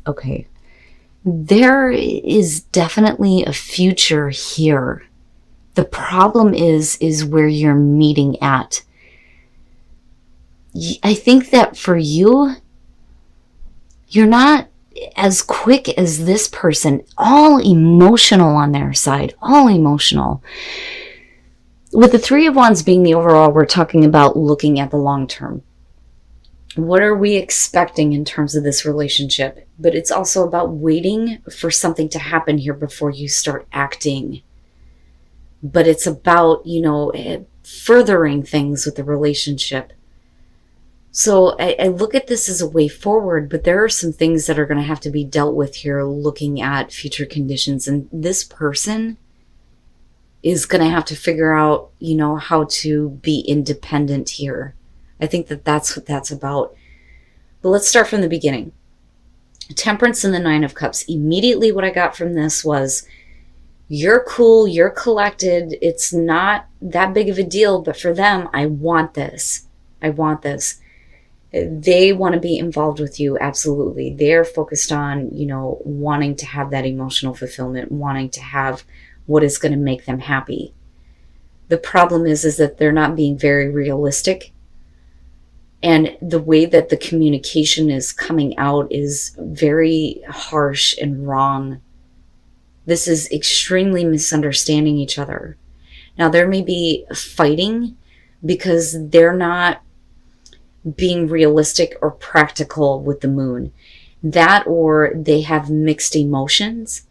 Okay. There is definitely a future here. The problem is where you're meeting at. I think that for you, you're not as quick as this person, all emotional on their side, all emotional. With the Three of Wands being the overall, we're talking about looking at the long term. What are we expecting in terms of this relationship? But it's also about waiting for something to happen here before you start acting. But it's about, furthering things with the relationship. So I look at this as a way forward, but there are some things that are going to have to be dealt with here looking at future conditions. And this person is going to have to figure out, how to be independent here. I think that that's what that's about. But let's start from the beginning. Temperance and the Nine of Cups. Immediately what I got from this was, you're cool, you're collected, it's not that big of a deal, but for them, I want this. I want this. They want to be involved with you, absolutely. They're focused on, wanting to have that emotional fulfillment, wanting to have what is going to make them happy. The problem is that they're not being very realistic. And the way that the communication is coming out is very harsh and wrong. This is extremely misunderstanding each other. Now, there may be fighting because they're not being realistic or practical with the moon. That, or they have mixed emotions,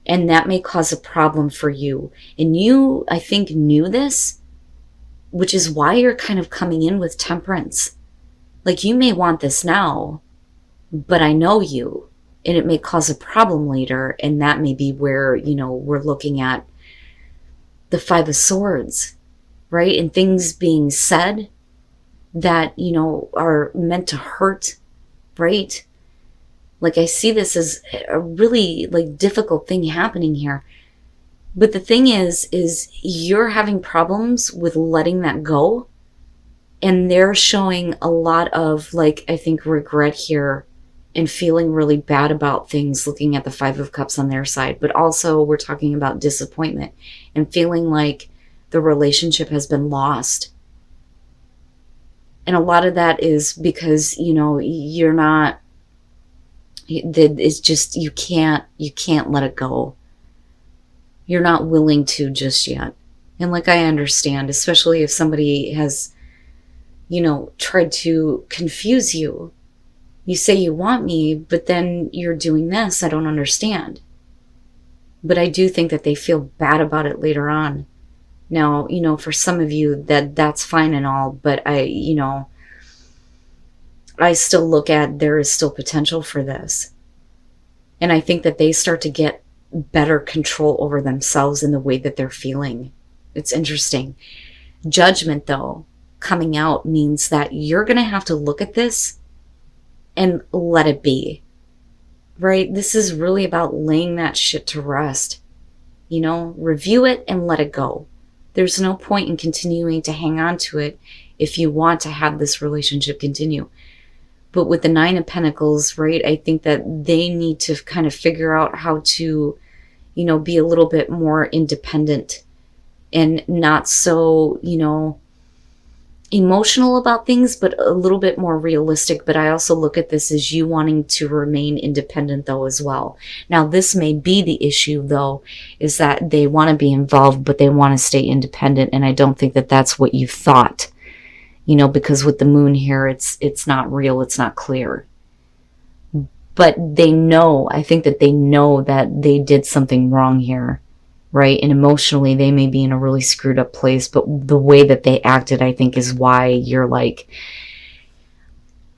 and that may cause a problem for you. And you, I think, knew this, which is why you're kind of coming in with temperance. Like, you may want this now, but I know you, and it may cause a problem later, and that may be where, we're looking at the Five of Swords, right? And things being said that, are meant to hurt, right? Like, I see this as a really, difficult thing happening here. But the thing is you're having problems with letting that go. And they're showing a lot of, I think, regret here and feeling really bad about things, looking at the Five of Cups on their side. But also we're talking about disappointment and feeling like the relationship has been lost. And a lot of that is because, you're not, it's just, you can't let it go. You're not willing to just yet. And I understand, especially if somebody has, tried to confuse you. You say you want me, but then you're doing this. I don't understand. But I do think that they feel bad about it later on. Now, for some of you that's fine and all, but I still look at there is still potential for this. And I think that they start to get better control over themselves in the way that they're feeling. It's interesting. Judgment, though, coming out means that you're going to have to look at this and let it be, right? This is really about laying that shit to rest. Review it and let it go. There's no point in continuing to hang on to it if you want to have this relationship continue. But with the Nine of Pentacles, right, I think that they need to kind of figure out how to, be a little bit more independent and not so, emotional about things, but a little bit more realistic. But I also look at this as you wanting to remain independent, though, as well. Now, this may be the issue, though, is that they want to be involved, but they want to stay independent. And I don't think that that's what you thought, because with the moon here, it's not real. It's not clear. But they know, I think that they know that they did something wrong here, right? And emotionally, they may be in a really screwed up place, but the way that they acted, I think, is why you're like,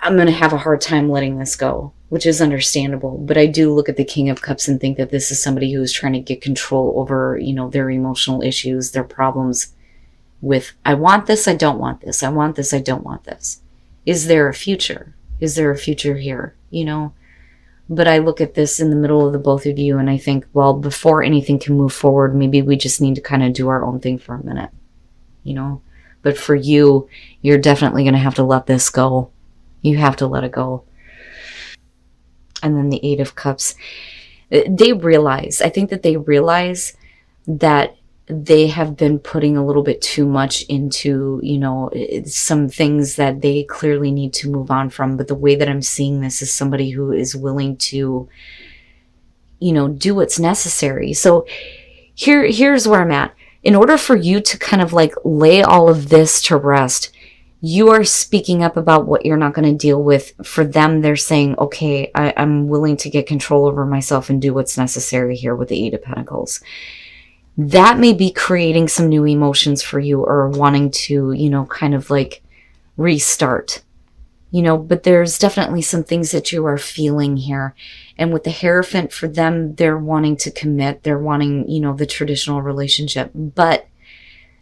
I'm going to have a hard time letting this go, which is understandable. But I do look at the King of Cups and think that this is somebody who's trying to get control over, their emotional issues, their problems with, I want this, I don't want this. I want this, I don't want this. Is there a future? Is there a future here? But I look at this in the middle of the both of you and I think, well, before anything can move forward, maybe we just need to kind of do our own thing for a minute, But for you, you're definitely going to have to let this go. You have to let it go. And then the Eight of Cups. They realize, I think that they realize that they have been putting a little bit too much into, some things that they clearly need to move on from. But the way that I'm seeing this is somebody who is willing to, do what's necessary. So here's where I'm at. In order for you to kind of like lay all of this to rest, you are speaking up about what you're not going to deal with. For them, they're saying, okay, I'm willing to get control over myself and do what's necessary here with the Eight of Pentacles. That may be creating some new emotions for you, or wanting to, kind of like restart, but there's definitely some things that you are feeling here. And with the Hierophant, for them, they're wanting to commit. They're wanting, the traditional relationship. But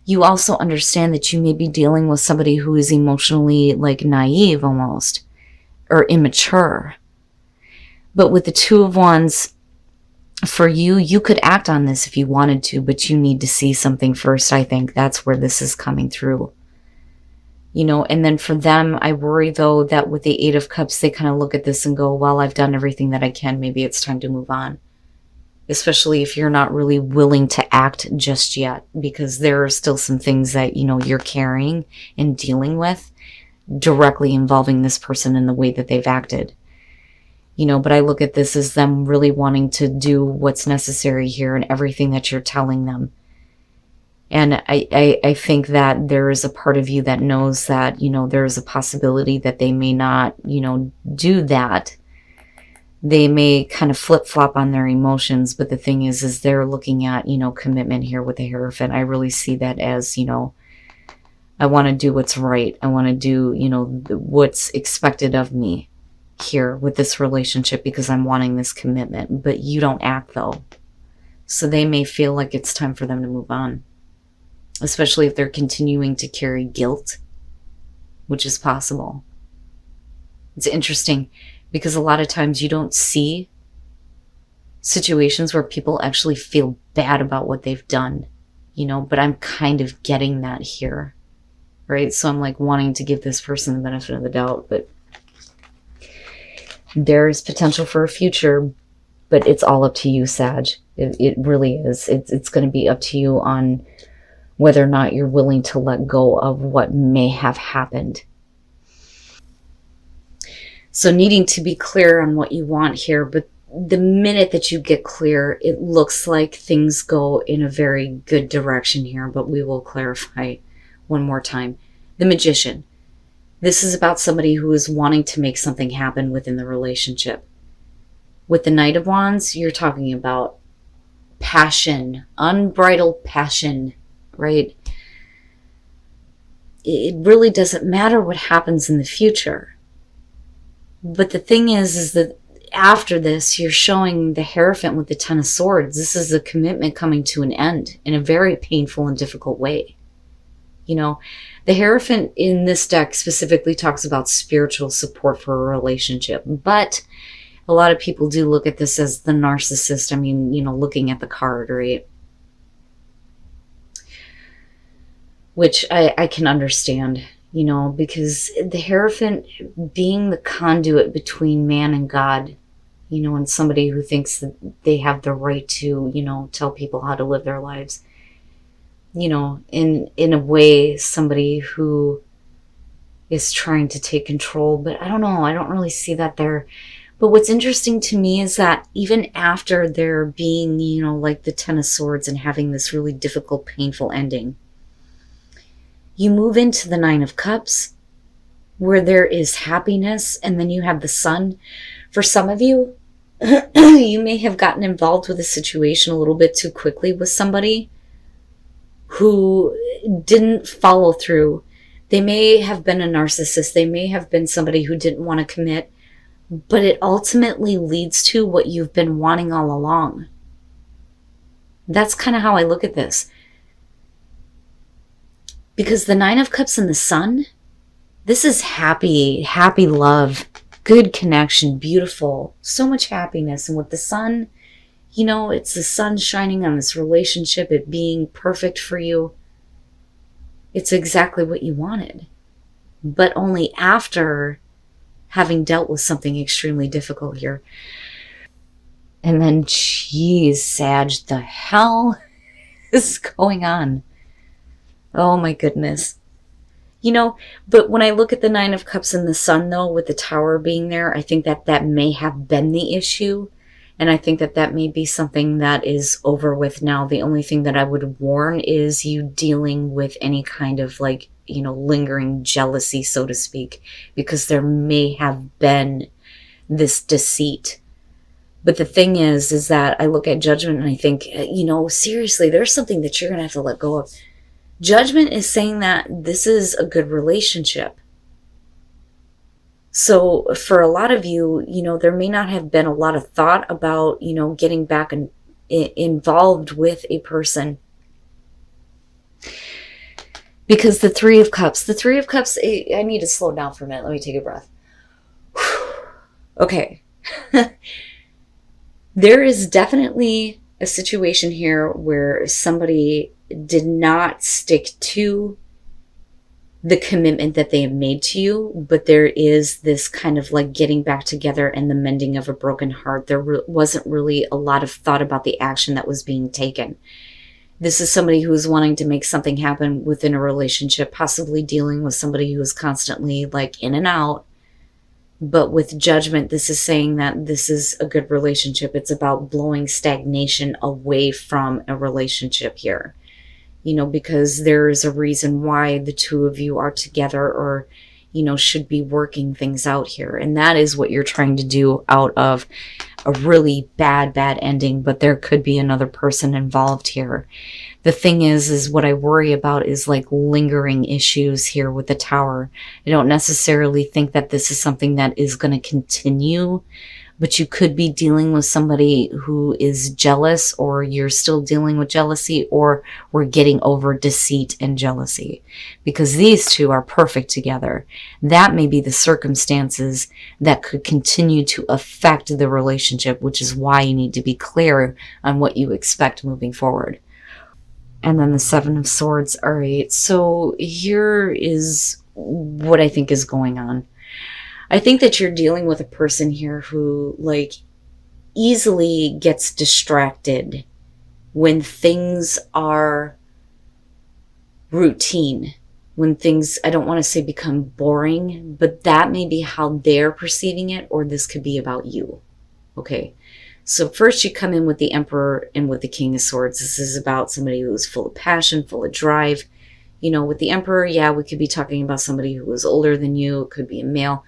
you also understand that you may be dealing with somebody who is emotionally like naive almost, or immature. But with the Two of Wands, for you, you could act on this if you wanted to, but you need to see something first. I think that's where this is coming through. And then for them, I worry though that with the Eight of Cups, they kind of look at this and go, well, I've done everything that I can. Maybe it's time to move on. Especially if you're not really willing to act just yet, because there are still some things that, you're carrying and dealing with directly involving this person and the way that they've acted. But I look at this as them really wanting to do what's necessary here and everything that you're telling them. And I think that there is a part of you that knows that, there is a possibility that they may not, do that. They may kind of flip-flop on their emotions. But the thing is they're looking at, commitment here with the Hierophant. I really see that as, I want to do what's right. I want to do, what's expected of me here with this relationship, because I'm wanting this commitment. But you don't act though. So they may feel like it's time for them to move on. Especially if they're continuing to carry guilt, which is possible. It's interesting because a lot of times you don't see situations where people actually feel bad about what they've done, but I'm kind of getting that here, right? So I'm like wanting to give this person the benefit of the doubt, but there is potential for a future, but it's all up to you, Sag. It really is. It's going to be up to you on whether or not you're willing to let go of what may have happened. So needing to be clear on what you want here, but the minute that you get clear, it looks like things go in a very good direction here, but we will clarify one more time. The Magician. This is about somebody who is wanting to make something happen within the relationship. With the Knight of Wands, you're talking about passion, unbridled passion, right? It really doesn't matter what happens in the future. But the thing is that after this, you're showing the Hierophant with the Ten of Swords. This is a commitment coming to an end in a very painful and difficult way. The Hierophant in this deck specifically talks about spiritual support for a relationship. But a lot of people do look at this as the narcissist. I mean, looking at the card, right? Which I can understand, because the Hierophant being the conduit between man and God, and somebody who thinks that they have the right to, tell people how to live their lives, in a way, somebody who is trying to take control. But I don't know, I don't really see that there. But what's interesting to me is that even after there being, like the Ten of Swords and having this really difficult, painful ending, you move into the Nine of Cups, where there is happiness, and then you have the Sun. For some of you, you may have gotten involved with a situation a little bit too quickly with somebody who didn't follow through. They may have been a narcissist. They may have been somebody who didn't want to commit, but it ultimately leads to what you've been wanting all along. That's kind of how I look at this. Because the Nine of Cups and the Sun, this is happy love, good connection, beautiful, so much happiness. And with the Sun, it's the sun shining on this relationship, it being perfect for you. It's exactly what you wanted. But only after having dealt with something extremely difficult here. And then, geez, Sag, the hell is going on? Oh my goodness. You know, but when I look at the Nine of Cups and the Sun, though, with the Tower being there, I think that that may have been the issue. And I think that that may be something that is over with now. The only thing that I would warn is you dealing with any kind of like, you know, lingering jealousy, so to speak, because there may have been this deceit. But the thing is that I look at Judgment and I think, you know, seriously, there's something that you're going to have to let go of. Judgment is saying that this is a good relationship. So for a lot of you, you know, there may not have been a lot of thought about, you know, getting back involved with a person. Because the Three of Cups, I need to slow down for a minute. Let me take a breath. Okay. There is definitely a situation here where somebody did not stick to the commitment that they have made to you, but there is this kind of like getting back together and the mending of a broken heart. There wasn't really a lot of thought about the action that was being taken. This is somebody who is wanting to make something happen within a relationship, possibly dealing with somebody who is constantly like in and out. But with Judgment, this is saying that this is a good relationship. It's about blowing stagnation away from a relationship here. You know, because there is a reason why the two of you are together or, you know, should be working things out here. And that is what you're trying to do out of a really bad ending. But there could be another person involved here. The thing is what I worry about is like lingering issues here with the Tower. I don't necessarily think that this is something that is going to continue, but you could be dealing with somebody who is jealous, or you're still dealing with jealousy, or we're getting over deceit and jealousy, because these two are perfect together. That may be the circumstances that could continue to affect the relationship, which is why you need to be clear on what you expect moving forward. And then the Seven of Swords. All right, so here is what I think is going on. I think that you're dealing with a person here who like easily gets distracted when things are routine, when things, I don't want to say become boring, but that may be how they're perceiving it, or this could be about you. Okay. So first you come in with the Emperor and with the King of Swords. This is about somebody who's full of passion, full of drive. You know, with the Emperor, yeah, we could be talking about somebody who was older than you. It could be a male.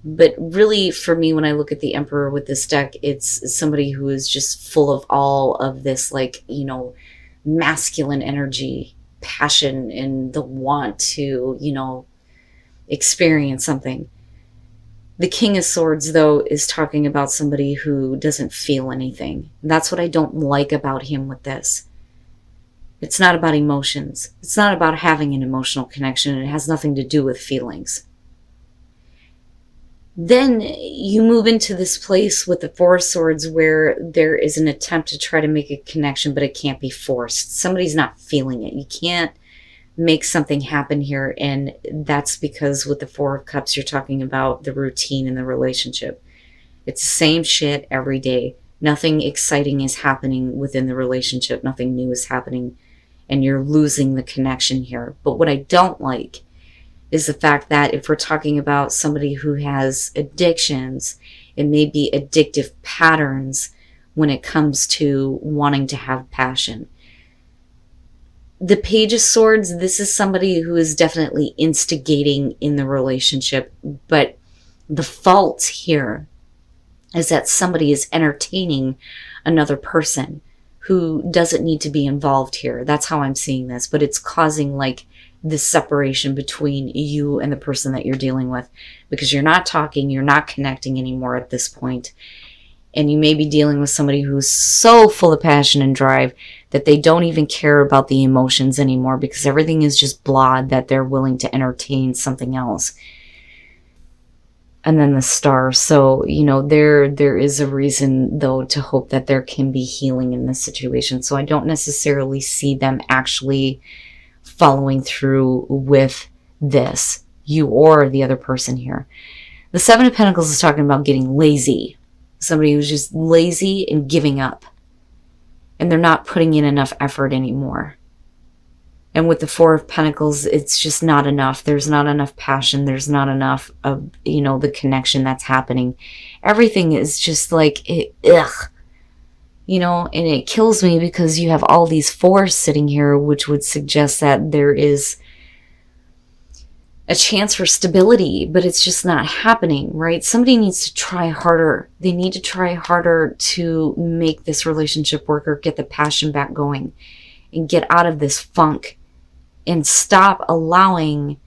But really, for me, when I look at the Emperor with this deck, it's somebody who is just full of all of this, like, you know, masculine energy, passion, and the want to, you know, experience something. The King of Swords, though, is talking about somebody who doesn't feel anything. That's what I don't like about him with this. It's not about emotions. It's not about having an emotional connection. It has nothing to do with feelings. Then you move into this place with the Four of Swords where there is an attempt to try to make a connection, but it can't be forced. Somebody's not feeling it. You can't make something happen here, and that's because with the Four of Cups, you're talking about the routine in the relationship. It's the same shit every day. Nothing exciting is happening within the relationship. Nothing new is happening, and you're losing the connection here. But what I don't like is the fact that if we're talking about somebody who has addictions, it may be addictive patterns when it comes to wanting to have passion. The Page of Swords, this is somebody who is definitely instigating in the relationship, but the fault here is that somebody is entertaining another person who doesn't need to be involved here. That's how I'm seeing this, but it's causing like this separation between you and the person that you're dealing with, because you're not talking, you're not connecting anymore at this point. And you may be dealing with somebody who's so full of passion and drive that they don't even care about the emotions anymore, because everything is just blah, that they're willing to entertain something else. And then the Star. So, you know, there is a reason, though, to hope that there can be healing in this situation. So I don't necessarily see them actually following through with this, you or the other person here. The Seven of Pentacles is talking about getting lazy. Somebody who's just lazy and giving up. And they're not putting in enough effort anymore. And with the Four of Pentacles, it's just not enough. There's not enough passion. There's not enough of, you know, the connection that's happening. Everything is just like, ugh. You know, and it kills me because you have all these fours sitting here, which would suggest that there is a chance for stability, but it's just not happening, right? Somebody needs to try harder. They need to try harder to make this relationship work or get the passion back going and get out of this funk and stop allowing,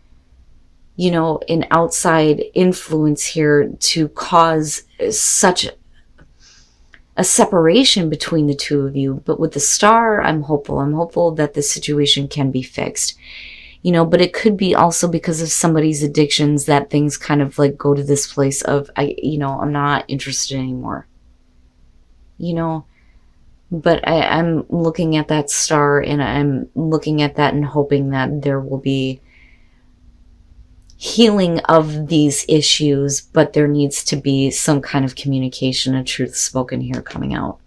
you know, an outside influence here to cause such a separation between the two of you. But with the Star, I'm hopeful. I'm hopeful that the situation can be fixed. You know, but it could be also because of somebody's addictions that things kind of like go to this place of, I'm not interested anymore. You know, but I'm looking at that Star and I'm looking at that and hoping that there will be healing of these issues, but there needs to be some kind of communication and truth spoken here coming out.